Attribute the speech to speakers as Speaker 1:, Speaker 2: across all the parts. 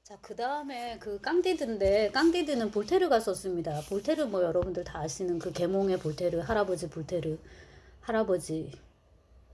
Speaker 1: 자, 그 다음에 그 깡디드인데, 깡디드는 볼테르가 썼습니다. 볼테르 뭐 여러분들 다 아시는 그 계몽의 볼테르, 할아버지 볼테르, 할아버지.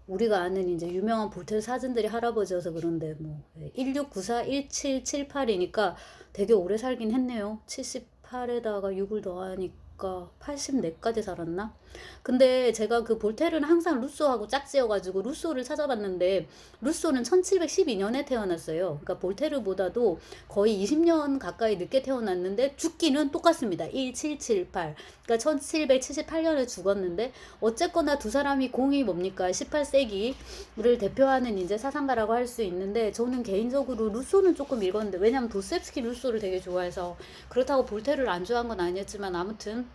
Speaker 1: 우리가 아는 이제 유명한 볼테르 사진들이 할아버지여서 그런데 뭐, 1694-1778이니까 되게 오래 살긴 했네요. 78에다가 6을 더하니까 84까지 살았나? 근데 제가 그 볼테르는 항상 루소하고 짝지어가지고 루소를 찾아봤는데 루소는 1712년에 태어났어요. 그러니까 볼테르보다도 거의 20년 가까이 늦게 태어났는데 죽기는 똑같습니다. 1778. 그러니까 1778년에 죽었는데 어쨌거나 두 사람이 공이 뭡니까? 18세기를 대표하는 이제 사상가라고 할 수 있는데 저는 개인적으로 루소는 조금 읽었는데 왜냐면 도스토옙스키 루소를 되게 좋아해서 그렇다고 볼테르를 안 좋아한 건 아니었지만 아무튼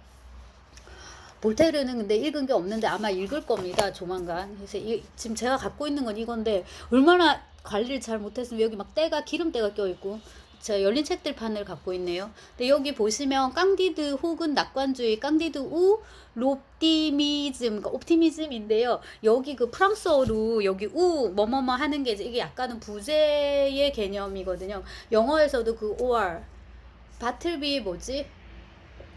Speaker 1: 볼테르는 근데 읽은 게 없는데 아마 읽을 겁니다. 조만간. 그래서 지금 제가 갖고 있는 건 이건데 얼마나 관리를 잘 못했으면 여기 막 때가 기름때가 껴있고 제가 열린 책들 판을 갖고 있네요. 근데 여기 보시면 깡디드 혹은 낙관주의, 깡디드 우 롭티미즘, 그러니까 옵티미즘인데요. 여기 그 프랑스어로 여기 우 뭐뭐뭐 하는 게 이게 약간은 부재의 개념이거든요. 영어에서도 그 or 바틀비 뭐지?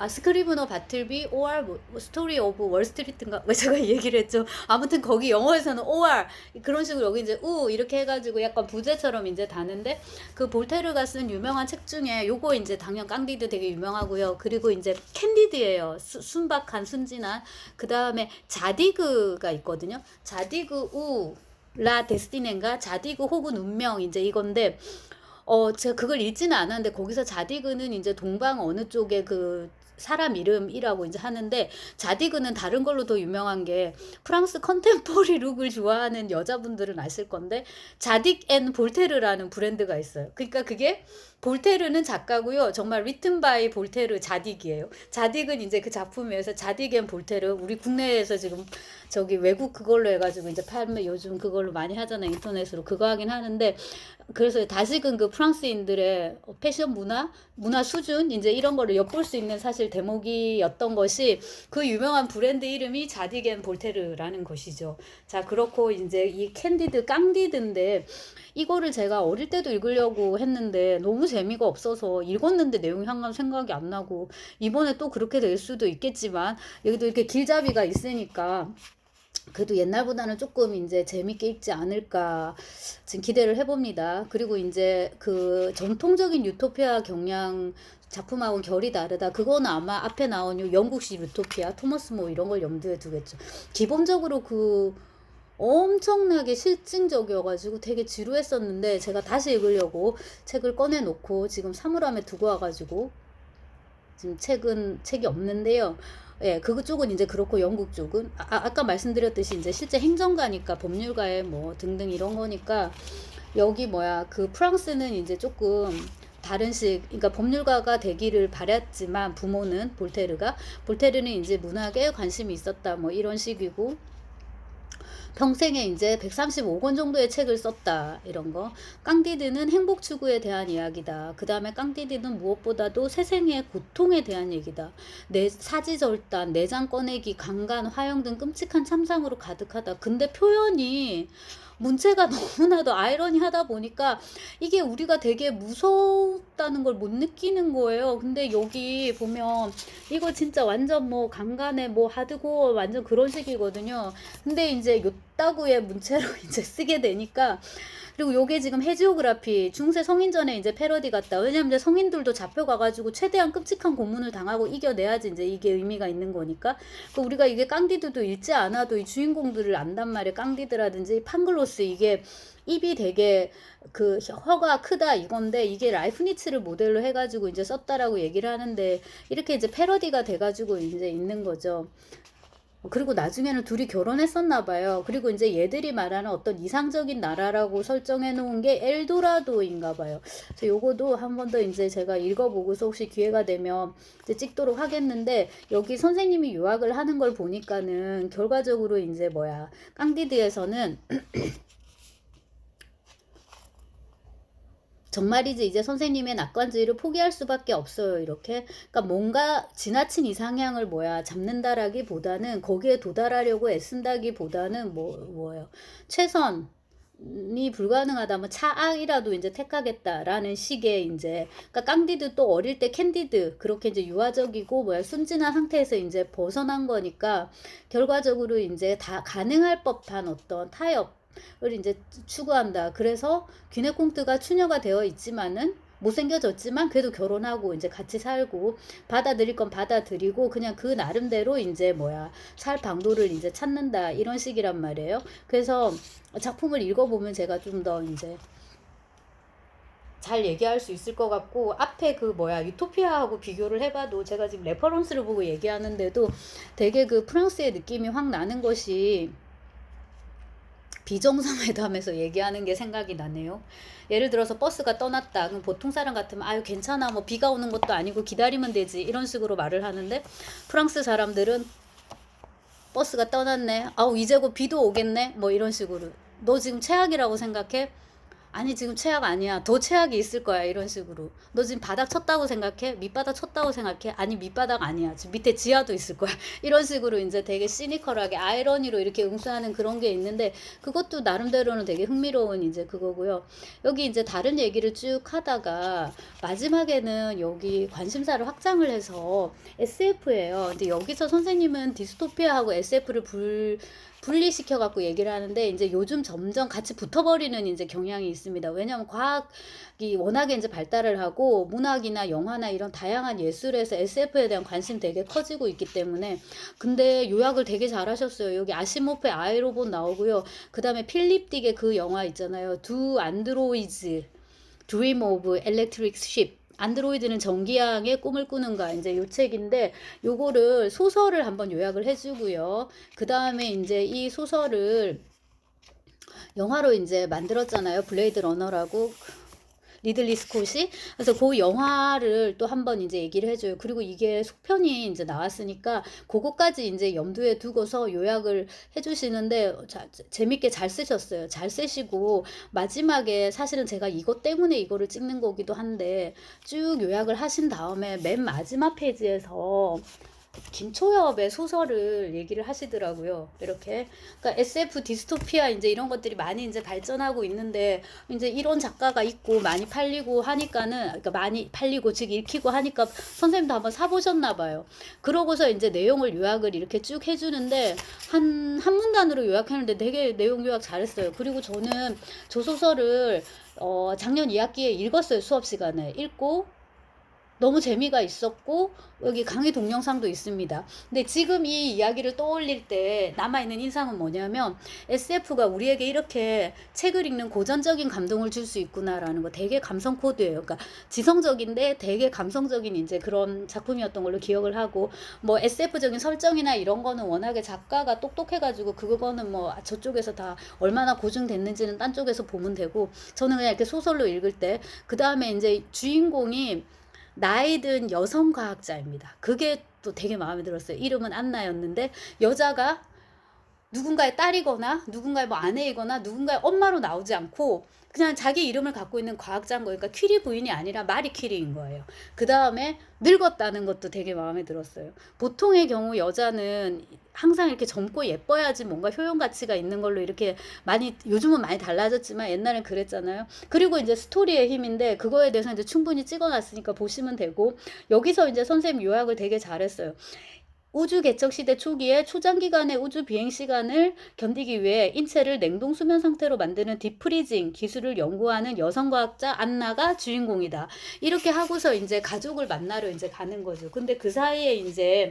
Speaker 1: 스크리브너 바틀비 OR 뭐, 스토리 오브 월스트리트인가 왜 제가 이 얘기를 했죠. 아무튼 거기 영어에서는 OR 그런 식으로 여기 이제 우 이렇게 해가지고 약간 부제처럼 이제 다는데 그 볼테르가 쓴 유명한 책 중에 요거 이제 당연 깡디드 되게 유명하고요. 그리고 이제 캔디드예요. 순박한 순진한. 그 다음에 자디그가 있거든요. 자디그 우 라 데스티넨가 자디그 혹은 운명 이제 이건데 제가 그걸 읽지는 않았는데 거기서 자디그는 이제 동방 어느 쪽에 그 사람 이름이라고 이제 하는데 자디그는 다른 걸로 더 유명한 게 프랑스 컨템포리 룩을 좋아하는 여자분들은 아실 건데 자딕 앤 볼테르라는 브랜드가 있어요. 그러니까 그게 볼테르는 작가고요. 정말 리튼 바이 볼테르 자딕이에요. 자딕은 이제 그 작품에서 자딕 앤 볼테르 우리 국내에서 지금 저기 외국 그걸로 해가지고 이제 팔면 요즘 그걸로 많이 하잖아요. 인터넷으로 그거 하긴 하는데 그래서 다시금 그 프랑스인들의 패션 문화 수준 이제 이런 거를 엿볼 수 있는 사실 대목이었던 것이 그 유명한 브랜드 이름이 자디겐 볼테르라는 것이죠. 자, 그렇고 이제 이 캔디드 깡디드인데 이거를 제가 어릴 때도 읽으려고 했는데 너무 재미가 없어서 읽었는데 내용이 항상 생각이 안 나고 이번에 또 그렇게 될 수도 있겠지만 여기도 이렇게 길잡이가 있으니까 그래도 옛날보다는 조금 이제 재밌게 읽지 않을까 지금 기대를 해봅니다. 그리고 이제 그 전통적인 유토피아 경향 작품하고는 결이 다르다. 그거는 아마 앞에 나온 영국식 유토피아, 토머스 모 이런 걸 염두에 두겠죠. 기본적으로 그 엄청나게 실증적이어가지고 되게 지루했었는데 제가 다시 읽으려고 책을 꺼내놓고 지금 사물함에 두고 와가지고 지금 책이 없는데요. 예, 그쪽은 이제 그렇고 영국 쪽은 아까 말씀드렸듯이 이제 실제 행정가니까 법률가에 뭐 등등 이런 거니까 여기 뭐야 그 프랑스는 이제 조금 다른 식 그러니까 법률가가 되기를 바랬지만 부모는 볼테르는 이제 문학에 관심이 있었다 뭐 이런 식이고 평생에 이제 135권 정도의 책을 썼다 이런 거. 깡디드는 행복 추구에 대한 이야기다. 그 다음에 깡디드는 무엇보다도 세상의 고통에 대한 얘기다. 내 사지절단, 내장 꺼내기, 강간, 화형 등 끔찍한 참상으로 가득하다. 근데 표현이 문체가 너무나도 아이러니하다 보니까 이게 우리가 되게 무섭다는 걸 못 느끼는 거예요. 근데 여기 보면 이거 진짜 완전 뭐 강간에 뭐 하드코어 완전 그런 식이거든요. 근데 이제 요따구의 문체로 이제 쓰게 되니까 그리고 요게 지금 해지오그라피 중세 성인전에 이제 패러디 같다. 왜냐면 이제 성인들도 잡혀가가지고 최대한 끔찍한 고문을 당하고 이겨내야지 이제 이게 의미가 있는 거니까. 그 우리가 이게 깡디드도 읽지 않아도 이 주인공들을 안단 말이에요. 깡디드라든지 판글로스 이게 입이 되게 그 혀가 크다 이건데 이게 라이프니츠를 모델로 해가지고 이제 썼다라고 얘기를 하는데 이렇게 이제 패러디가 돼가지고 이제 있는 거죠. 그리고 나중에는 둘이 결혼했었나 봐요. 그리고 이제 얘들이 말하는 어떤 이상적인 나라라고 설정해 놓은 게 엘도라도인가 봐요. 그래서 요거도 한 번 더 이제 제가 읽어보고서 혹시 기회가 되면 이제 찍도록 하겠는데 여기 선생님이 요약을 하는 걸 보니까는 결과적으로 이제 뭐야 깡디드에서는 정말이지 이제 선생님의 낙관주의를 포기할 수밖에 없어요. 이렇게 그러니까 뭔가 지나친 이상향을 잡는다라기보다는 거기에 도달하려고 애쓴다기보다는 뭐예요? 최선 이 불가능하다면 차악이라도 이제 택하겠다라는 식의 이제, 그러니까 깡디드 또 어릴 때 캔디드 그렇게 이제 유아적이고 뭐야 순진한 상태에서 이제 벗어난 거니까 결과적으로 이제 다 가능할 법한 어떤 타협을 이제 추구한다. 그래서 귀네콩트가 추녀가 되어 있지만은 못생겨졌지만 그래도 결혼하고 이제 같이 살고 받아들일 건 받아들이고 그냥 그 나름대로 이제 뭐야 살 방도를 이제 찾는다 이런 식이란 말이에요. 그래서 작품을 읽어보면 제가 좀 더 이제 잘 얘기할 수 있을 것 같고 앞에 그 뭐야 유토피아하고 비교를 해봐도 제가 지금 레퍼런스를 보고 얘기하는데도 되게 그 프랑스의 느낌이 확 나는 것이 비정상회담에서 얘기하는 게 생각이 나네요. 예를 들어서 버스가 떠났다. 그럼 보통 사람 같으면 아유 괜찮아 뭐 비가 오는 것도 아니고 기다리면 되지 이런 식으로 말을 하는데 프랑스 사람들은 버스가 떠났네. 아우 이제 곧 비도 오겠네. 뭐 이런 식으로. 너 지금 최악이라고 생각해? 아니 지금 최악 아니야. 더 최악이 있을 거야. 이런 식으로. 너 지금 바닥 쳤다고 생각해? 밑바닥 쳤다고 생각해? 아니 밑바닥 아니야. 지금 밑에 지하도 있을 거야. 이런 식으로 이제 되게 시니컬하게 아이러니로 이렇게 응수하는 그런 게 있는데 그것도 나름대로는 되게 흥미로운 이제 그거고요. 여기 이제 다른 얘기를 쭉 하다가 마지막에는 여기 관심사를 확장을 해서 SF예요. 근데 여기서 선생님은 디스토피아하고 SF를 분리시켜 갖고 얘기를 하는데 이제 요즘 점점 같이 붙어버리는 이제 경향이 있습니다. 왜냐하면 과학이 워낙에 이제 발달을 하고 문학이나 영화나 이런 다양한 예술에서 SF에 대한 관심 되게 커지고 있기 때문에 근데 요약을 되게 잘하셨어요. 여기 아시모프의 아이로봇 나오고요. 그 다음에 필립 딕의 그 영화 있잖아요. Do Androids Dream of Electric Ship. 안드로이드는 전기양의 꿈을 꾸는가 이제 요 책인데 요거를 소설을 한번 요약을 해주고요. 그 다음에 이제 이 소설을 영화로 이제 만들었잖아요. 블레이드 러너라고 리들리 스콧이. 그래서 그 영화를 또 한번 이제 얘기를 해줘요. 그리고 이게 속편이 이제 나왔으니까 그거까지 이제 염두에 두고서 요약을 해주시는데 재밌게 잘 쓰셨어요. 잘 쓰시고 마지막에 사실은 제가 이것 때문에 이거를 찍는 거기도 한데 쭉 요약을 하신 다음에 맨 마지막 페이지에서 김초엽의 소설을 얘기를 하시더라고요. 이렇게. 그러니까 SF 디스토피아 이제 이런 것들이 많이 이제 발전하고 있는데 이제 이런 작가가 있고 많이 팔리고 하니까는 그러니까 많이 팔리고 즉 읽히고 하니까 선생님도 한번 사보셨나 봐요. 그러고서 이제 내용을 요약을 이렇게 쭉 해주는데 한 문단으로 요약했는데 되게 내용 요약 잘했어요. 그리고 저는 저 소설을 작년 2학기에 읽었어요. 수업 시간에 읽고 너무 재미가 있었고 여기 강의 동영상도 있습니다. 근데 지금 이 이야기를 떠올릴 때 남아있는 인상은 뭐냐면 SF가 우리에게 이렇게 책을 읽는 고전적인 감동을 줄 수 있구나라는 거 되게 감성 코드예요. 그러니까 지성적인데 되게 감성적인 이제 그런 작품이었던 걸로 기억을 하고 뭐 SF적인 설정이나 이런 거는 워낙에 작가가 똑똑해가지고 그거는 뭐 저쪽에서 다 얼마나 고증됐는지는 딴 쪽에서 보면 되고 저는 그냥 이렇게 소설로 읽을 때 그 다음에 이제 주인공이 나이 든 여성 과학자입니다. 그게 또 되게 마음에 들었어요. 이름은 안나였는데 여자가 누군가의 딸이거나 누군가의 뭐 아내이거나 누군가의 엄마로 나오지 않고 그냥 자기 이름을 갖고 있는 과학자인 거예요. 그러니까 퀴리 부인이 아니라 마리 퀴리인 거예요. 그 다음에 늙었다는 것도 되게 마음에 들었어요. 보통의 경우 여자는 항상 이렇게 젊고 예뻐야지 뭔가 효용 가치가 있는 걸로 이렇게 많이 요즘은 많이 달라졌지만 옛날엔 그랬잖아요. 그리고 이제 스토리의 힘인데 그거에 대해서 이제 충분히 찍어놨으니까 보시면 되고 여기서 이제 선생님 요약을 되게 잘했어요. 우주 개척 시대 초기에 초장기간의 우주 비행 시간을 견디기 위해 인체를 냉동 수면 상태로 만드는 디프리징 기술을 연구하는 여성 과학자 안나가 주인공이다. 이렇게 하고서 이제 가족을 만나러 이제 가는 거죠. 근데 그 사이에 이제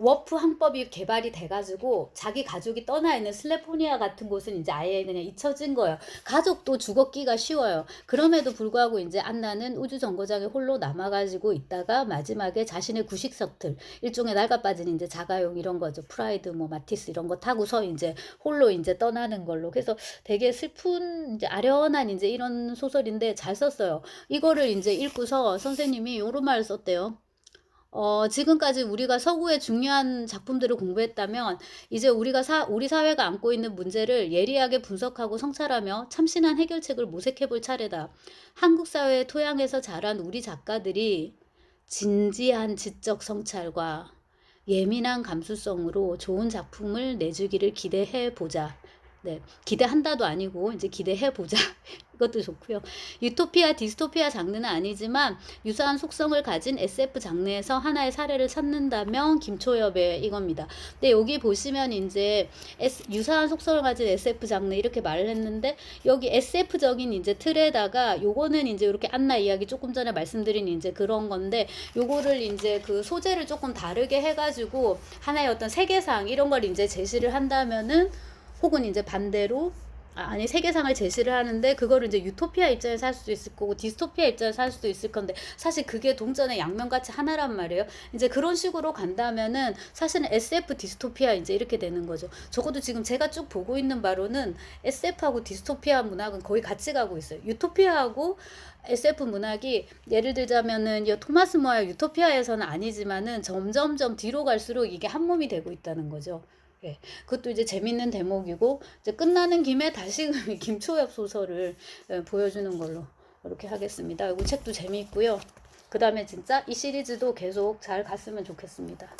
Speaker 1: 워프 항법이 개발이 돼가지고 자기 가족이 떠나 있는 슬레포니아 같은 곳은 이제 아예 그냥 잊혀진 거예요. 가족도 죽었기가 쉬워요. 그럼에도 불구하고 이제 안나는 우주 정거장에 홀로 남아가지고 있다가 마지막에 자신의 구식 셔틀 일종의 낡아빠진 이제 자가용 이런 거죠. 프라이드 뭐 마티스 이런 거 타고서 이제 홀로 이제 떠나는 걸로. 그래서 되게 슬픈 이제 아련한 이제 이런 소설인데 잘 썼어요. 이거를 이제 읽고서 선생님이 요런 말을 썼대요. 지금까지 우리가 서구의 중요한 작품들을 공부했다면 이제 우리 사회가 안고 있는 문제를 예리하게 분석하고 성찰하며 참신한 해결책을 모색해 볼 차례다. 한국 사회의 토양에서 자란 우리 작가들이 진지한 지적 성찰과 예민한 감수성으로 좋은 작품을 내주기를 기대해 보자. 네, 기대한다도 아니고 이제 기대해 보자. 이것도 좋고요. 유토피아, 디스토피아 장르는 아니지만 유사한 속성을 가진 SF 장르에서 하나의 사례를 찾는다면 김초엽의 이겁니다. 근데 여기 보시면 이제 유사한 속성을 가진 SF 장르 이렇게 말을 했는데 여기 SF적인 이제 틀에다가 요거는 이제 이렇게 안나 이야기 조금 전에 말씀드린 이제 그런 건데 요거를 이제 그 소재를 조금 다르게 해가지고 하나의 어떤 세계상 이런 걸 이제 제시를 한다면은 혹은 이제 반대로 아니 세계상을 제시를 하는데 그거를 이제 유토피아 입장에서 할 수도 있을 거고 디스토피아 입장에서 할 수도 있을 건데 사실 그게 동전의 양면같이 하나란 말이에요. 이제 그런 식으로 간다면은 사실은 SF 디스토피아 이제 이렇게 되는 거죠. 적어도 지금 제가 쭉 보고 있는 바로는 SF하고 디스토피아 문학은 거의 같이 가고 있어요. 유토피아하고 SF 문학이 예를 들자면은 토마스 모어의 유토피아에서는 아니지만은 점점점 뒤로 갈수록 이게 한 몸이 되고 있다는 거죠. 예, 그것도 이제 재밌는 대목이고 이제 끝나는 김에 다시금 김초엽 소설을 보여주는 걸로 이렇게 하겠습니다. 이 책도 재미있고요. 그 다음에 진짜 이 시리즈도 계속 잘 갔으면 좋겠습니다.